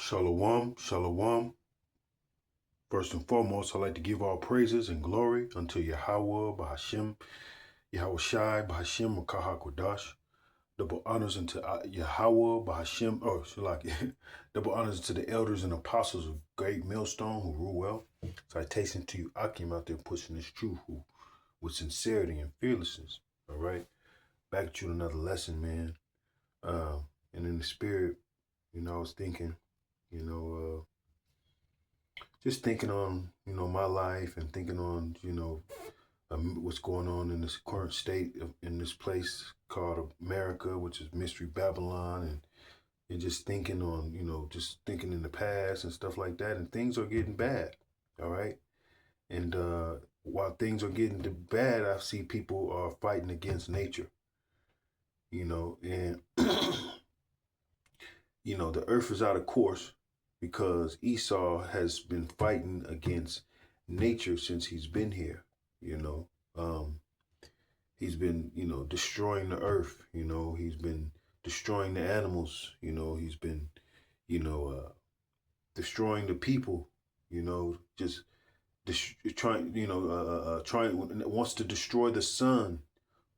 Shalom, shalom. First and foremost, I'd like to give all praises and glory unto Yahweh, Bahashem, Yahweh Shai, Bahashem, Makahakwadash. Double honors unto Yahweh, Bahashem, double honors to the elders and apostles of great millstone who rule well. Citation to you, Akim, out there pushing this truth with sincerity and fearlessness. All right. Back to another lesson, man. And in the spirit, I was thinking, just thinking on, my life and thinking on, what's going on in this current state in this place called America, which is Mystery Babylon, and just thinking on, just thinking in the past and stuff like that. And things are getting bad. All right. And while things are getting bad, I see people are fighting against nature, and, the earth is out of course because Esau has been fighting against nature since he's been here, he's been, destroying the earth, he's been destroying the animals, he's been, destroying the people, just trying, wants to destroy the sun,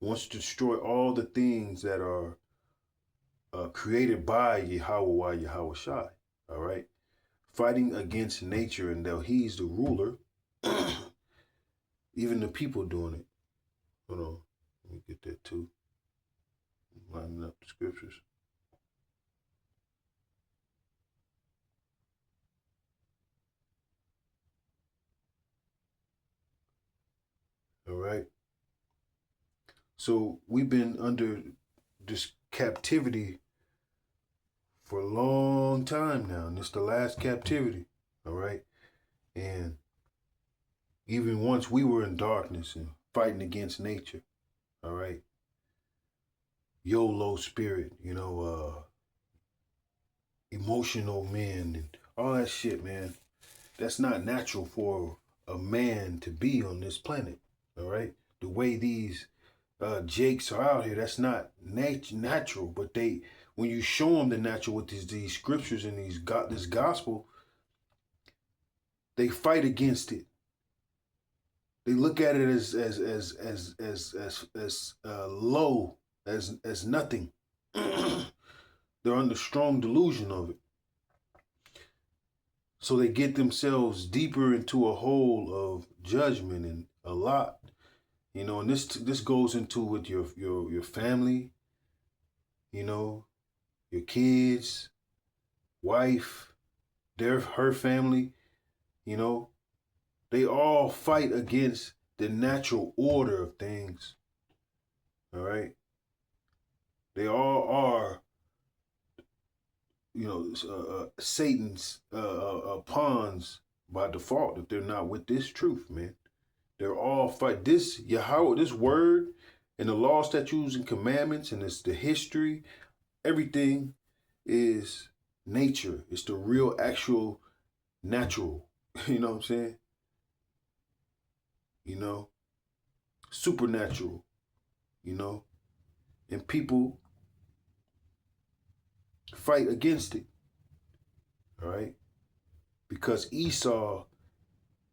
wants to destroy all the things that are created by Yahweh, Yahweh Shai. All right. Fighting against nature, and though he's the ruler, even the people doing it. Hold on. Let me get that too. Lining up the scriptures. All right. So we've been under this captivity for a long time now, and it's the last captivity. All right. And even once we were in darkness and fighting against nature. All right. YOLO spirit, emotional men and all that shit, man. That's not natural for a man to be on this planet. All right. The way these jakes are out here, that's not natural. But when you show them the natural with these scriptures and this gospel, they fight against it. They look at it as low, as nothing. They're under strong delusion of it. So they get themselves deeper into a hole of judgment and a lot, and this goes into with your family, your kids, wife, her family, they all fight against the natural order of things. All right. They all are, Satan's pawns by default if they're not with this truth, man. They're all fight this Yahweh, this word and the law, statutes, and commandments, and it's the history. Everything is nature. It's the real, actual, natural. You know what I'm saying? Supernatural. And people fight against it. All right? Because Esau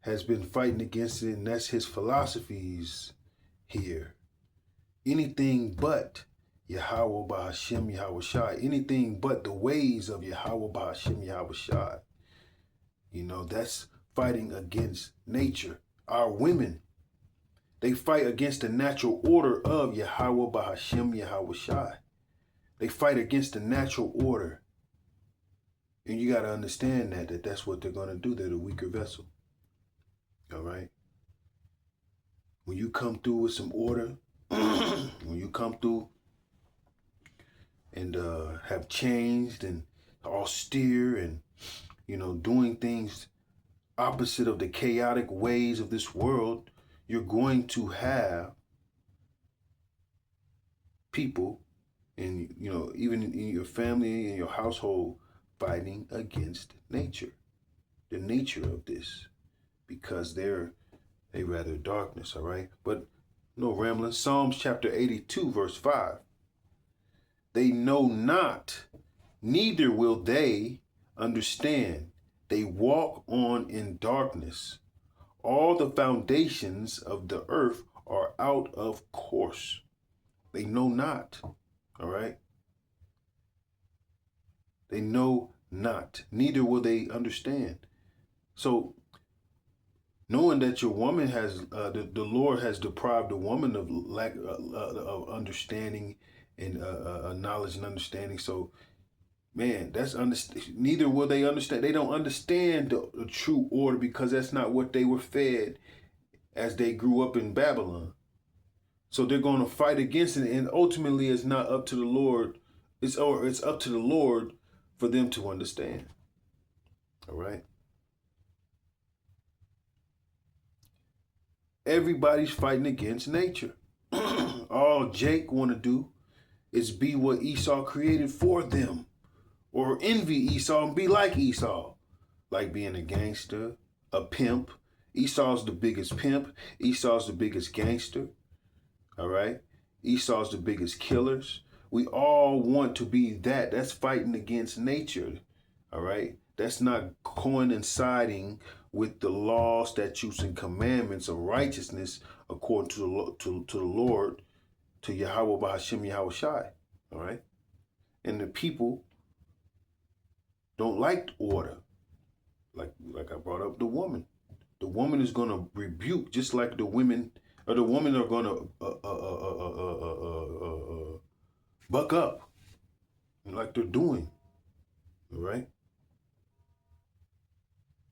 has been fighting against it, and that's his philosophies here. Anything but Yahweh Bahashem Yahweh Shai. Anything but the ways of Yahweh Bahashem Yahweh Shai. That's fighting against nature. Our women, they fight against the natural order of Yahweh Bahashem Yahweh Shai. They fight against the natural order. And you got to understand that's what they're going to do. They're the weaker vessel. All right? When you come through with some order, when you come through and have changed and austere and, doing things opposite of the chaotic ways of this world, you're going to have people and, even in your family and your household fighting against nature, the nature of this, because they rather darkness, all right? But no rambling. Psalms chapter 82, verse 5. They know not, neither will they understand. They walk on in darkness. All the foundations of the earth are out of course. They know not. All right? They know not. Neither will they understand. So, knowing that your woman has, the Lord has deprived the woman of lack of understanding and knowledge and understanding. So, man, neither will they understand. They don't understand the true order because that's not what they were fed as they grew up in Babylon. So they're going to fight against it, and ultimately, it's not up to the Lord. It's up to the Lord for them to understand. All right. Everybody's fighting against nature. All Jake want to do is be what Esau created for them, or envy Esau and be like Esau, like being a gangster, a pimp. Esau's the biggest pimp. Esau's the biggest gangster. All right. Esau's the biggest killers. We all want to be that. That's fighting against nature. All right. That's not coinciding with the law, statutes, and commandments of righteousness according to the Lord, to Yahweh Bahashim Yahweh Shai. All right. And the people don't like order. Like I brought up the woman. The woman is going to rebuke just like the women, or the women are going to buck up like they're doing. All right.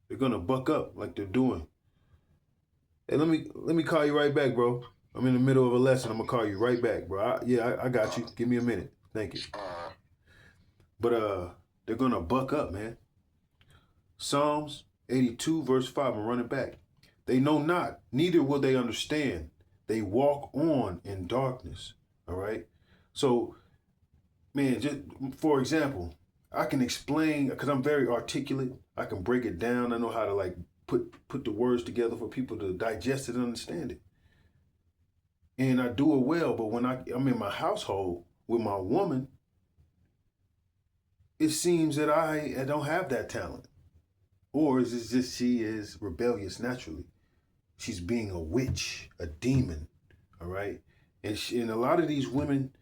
They're going to buck up like they're doing. Hey, let me call you right back, bro. I'm in the middle of a lesson. I'm going to call you right back, bro. I got you. Give me a minute. Thank you. But they're going to buck up, man. Psalms 82 verse 5, I'm running back. They know not, neither will they understand. They walk on in darkness. All right. So, man, just for example, I can explain because I'm very articulate. I can break it down. I know how to like put the words together for people to digest it and understand it. And I do it well. But when I'm in my household with my woman, it seems that I don't have that talent. Or is it just she is rebellious naturally? She's being a witch, a demon, all right? And a lot of these women,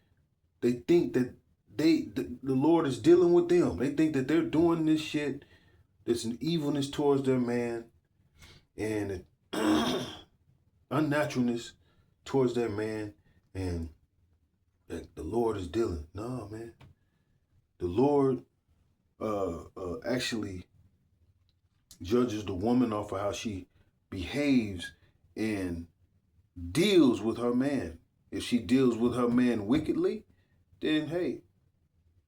they think that the Lord is dealing with them. They think that they're doing this shit. There's an evilness towards their man and unnaturalness towards their man, and that the Lord is dealing. No, man. The Lord actually judges the woman off of how she behaves and deals with her man. If she deals with her man wickedly, then hey,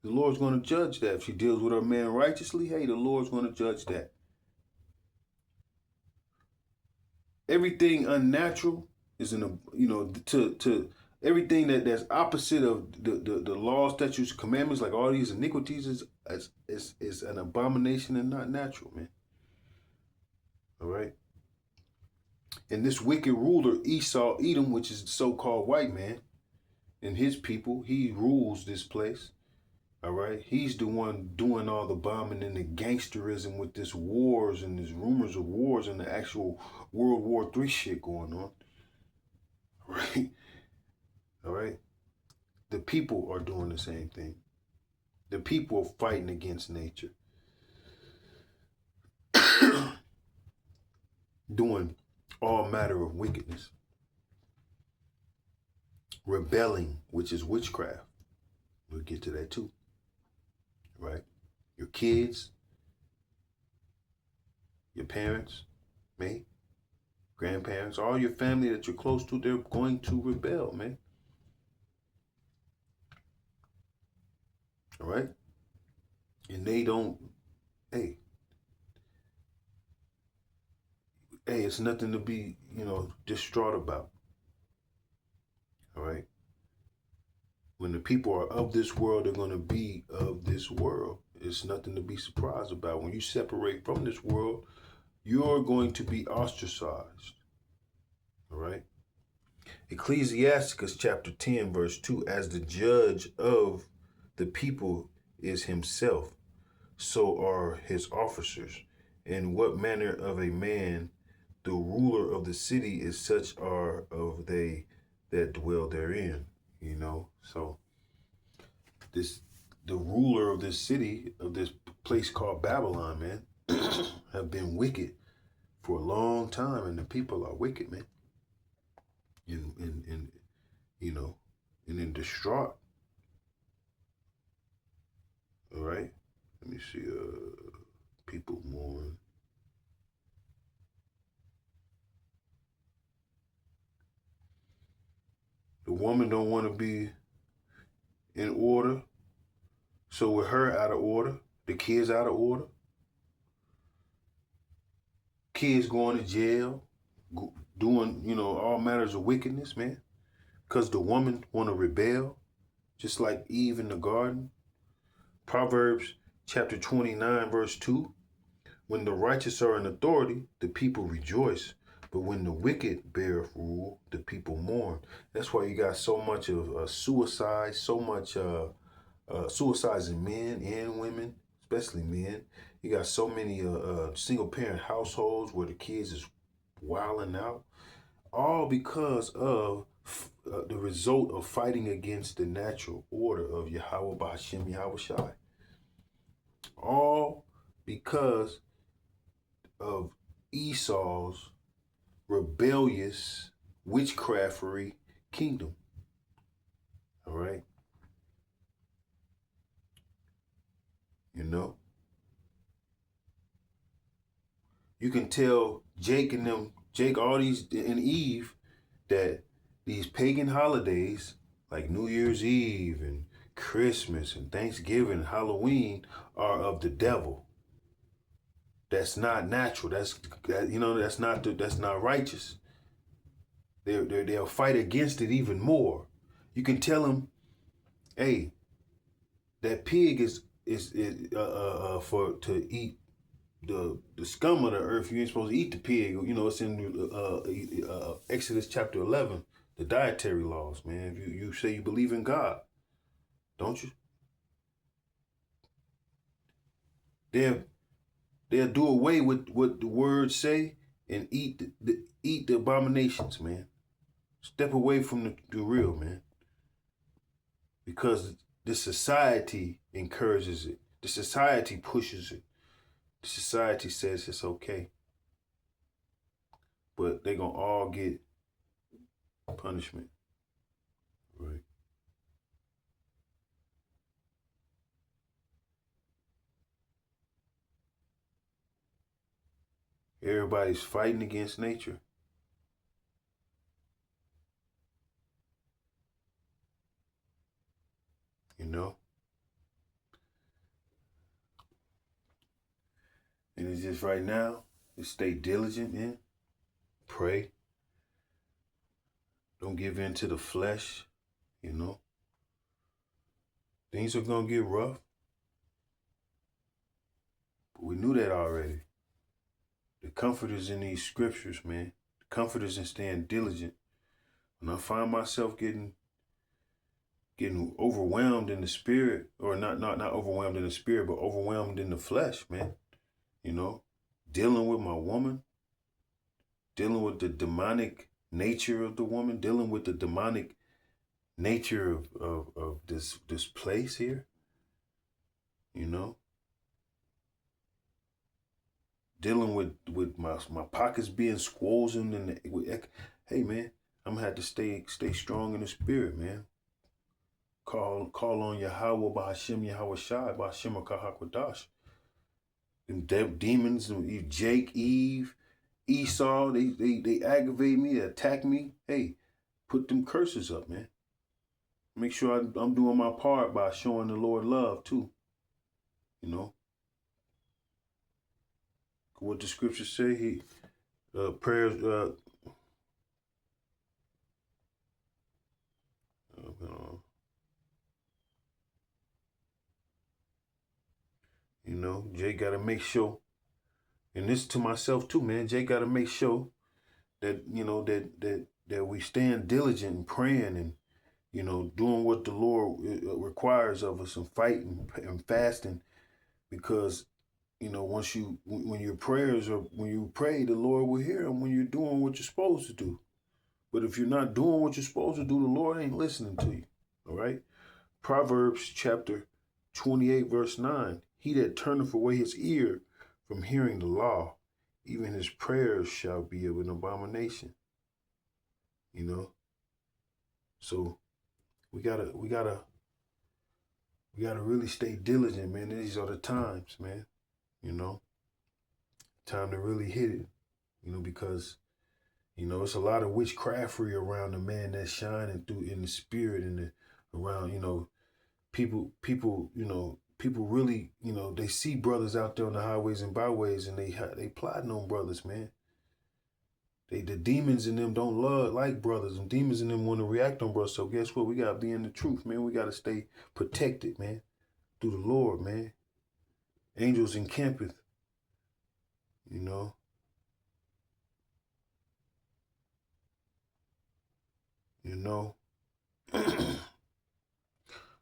the Lord's going to judge that. If she deals with her man righteously, hey, the Lord's going to judge that. Everything unnatural is to everything that's opposite of the laws, statutes, commandments, like all these iniquities is an abomination and not natural, man. All right. And this wicked ruler, Esau, Edom, which is the so-called white man, and his people, he rules this place. All right. He's the one doing all the bombing and the gangsterism with this wars and these rumors of wars and the actual World War III shit going on. All right. All right. The people are doing the same thing. The people are fighting against nature. Doing all matter of wickedness. Rebelling, which is witchcraft. We'll get to that too. Right? Your kids, your parents, me, grandparents, all your family that you're close to, they're going to rebel, man. All right? And they don't, hey, it's nothing to be, distraught about. All right? When the people are of this world, they're going to be of this world. It's nothing to be surprised about. When you separate from this world, you're going to be ostracized. All right? Ecclesiasticus chapter 10, verse 2, as the judge of the people is himself, so are his officers. And what manner of a man the ruler of the city is, such are of they that dwell therein. So this the ruler of this city, of this place called Babylon, man, have been wicked for a long time, and the people are wicked, man. And you know, and then distraught. All right. Let me see. People mourn. The woman don't want to be in order, so with her out of order, the kids out of order, kids going to jail, doing all matters of wickedness, man. Because the woman want to rebel, just like Eve in the garden. Proverbs chapter 29, verse 2. When the righteous are in authority, the people rejoice. But when the wicked bear rule, the people mourn. That's why you got so much of suicide, so much suicides in men and women, especially men. You got so many single parent households where the kids is wilding out, all because of the result of fighting against the natural order of Yahweh Ba'Shem Yahweh Shai. All because of Esau's rebellious witchcraftery kingdom. All right. You can tell Jake and all these, and Eve, that these pagan holidays like New Year's Eve and Christmas and Thanksgiving and Halloween are of the devil. That's not natural. That's not righteous. They'll fight against it even more. You can tell them, hey, that pig is for to eat the scum of the earth. You ain't supposed to eat the pig. It's in Exodus chapter 11, the dietary laws, man. If you say you believe in God, don't you? They'll do away with what the words say and eat the abominations, man. Step away from the real, man. Because the society encourages it. The society pushes it. The society says it's okay. But they're going to all get punishment. Right. Everybody's fighting against nature. And it's just right now, just stay diligent, man. Pray. Don't give in to the flesh, Things are going to get rough. But we knew that already. The comfort is in these scriptures, man. The comfort is in staying diligent. When I find myself getting overwhelmed in the spirit, or not overwhelmed in the spirit, but overwhelmed in the flesh, man. Dealing with my woman, dealing with the demonic nature of the woman, dealing with the demonic nature of this place here, dealing with my pockets being swollen and hey, man, I'm gonna have to stay strong in the spirit, man. Call on Yahweh Ba'Shem Yahweh Shai Ba'Shem Kahakwadash. Them demons, Jake, Eve, Esau, they aggravate me, they attack me. Hey, put them curses up, man. Make sure I'm doing my part by showing the Lord love too. What the scriptures say, prayers. Jay got to make sure, and this to myself too, man. Jay got to make sure that that we stand diligent and praying and doing what the Lord requires of us, and fighting and fasting because when your prayers are when you pray, the Lord will hear them when you're doing what you're supposed to do. But if you're not doing what you're supposed to do, the Lord ain't listening to you. All right. Proverbs chapter 28, verse 9. He that turneth away his ear from hearing the law, even his prayers shall be of an abomination. So we gotta really stay diligent, man. These are the times, man. Time to really hit it. Because it's a lot of witchcraftery around the man that's shining through in the spirit and around. People really, they see brothers out there on the highways and byways, and they plotting on brothers, man. The demons in them don't like brothers, and demons in them want to react on brothers. So guess what? We gotta be in the truth, man. We gotta stay protected, man, through the Lord, man. Angels encampeth, you know.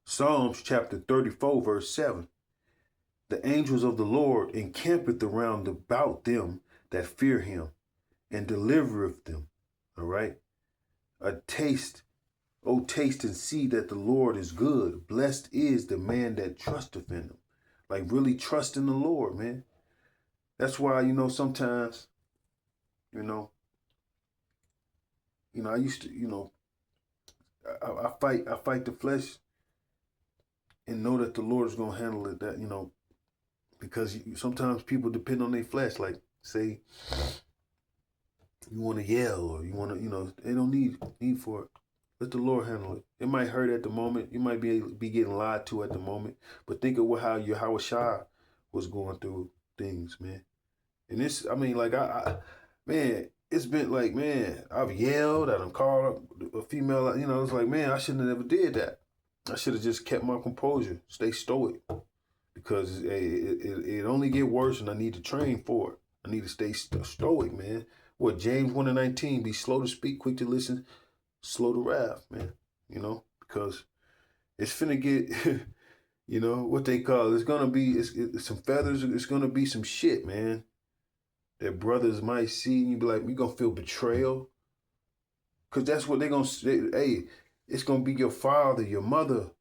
Psalms chapter 34, verse 7. The angels of the Lord encampeth around about them that fear him, and delivereth them. All right. Taste and see that the Lord is good. Blessed is the man that trusteth in him. Like really trust in the Lord, man. That's why, sometimes, I used to, I fight the flesh and know that the Lord is going to handle it, because sometimes people depend on their flesh. Like, say, you want to yell or you want to, they don't need for it. Let the Lord handle it. It might hurt at the moment. You might be getting lied to at the moment. But think of how Yahushua was going through things, man. And this, man, it's been like, man, I've yelled, I've called a female, it's like, man, I shouldn't have never did that. I should have just kept my composure, stay stoic, because it only get worse, and I need to train for it. I need to stay stoic, man. What, James 1:19, be slow to speak, quick to listen, slow to wrath, man. Because it's finna get, what they call, it's gonna be it's some feathers, it's gonna be some shit, man, that brothers might see, and you be like, you gonna feel betrayal. Because that's what they're gonna say. Hey, it's gonna be your father, your mother.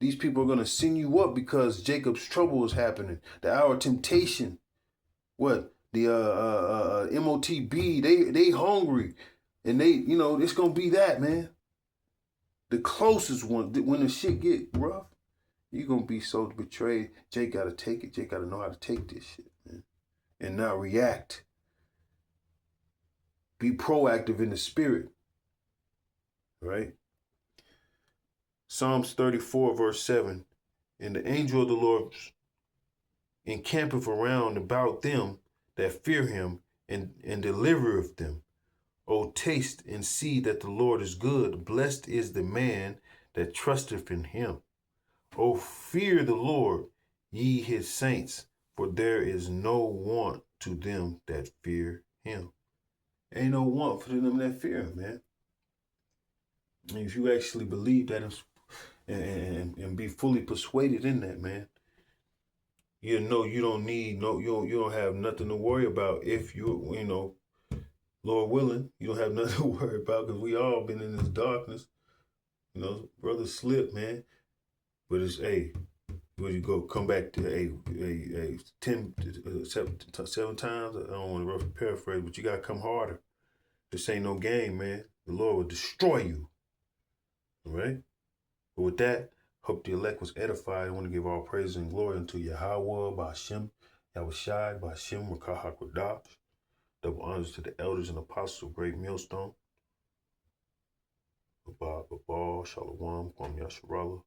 These people are gonna send you up because Jacob's trouble is happening. The hour of temptation. What? The MOTB, they hungry. And it's gonna be that, man. The closest one, when the shit get rough, you're gonna be so betrayed. Jake gotta take it. Jake gotta know how to take this shit, man. And not react. Be proactive in the spirit. Right? Psalms 34, verse 7. And the angel of the Lord encampeth around about them that fear him, and delivereth them. O taste and see that the Lord is good. Blessed is the man that trusteth in him. O fear the Lord, ye his saints, for there is no want to them that fear him. Ain't no want for them that fear him, man. And if you actually believe that and be fully persuaded in that, man, you don't have nothing to worry about. If Lord willing, you don't have nothing to worry about, because we all been in this darkness. Brother slip, man. But it's, hey, where you go, come back to, 7 times. I don't want to paraphrase, but you got to come harder. This ain't no game, man. The Lord will destroy you. All right? But with that, hope the elect was edified. I want to give all praise and glory unto Yahweh, Ba'ashem, Yahushai, Ba'ashem, Rakah HaKodash. Double honors to the elders and apostles of Great Millstone. Babal, Shalom, Kwam Yasharallah.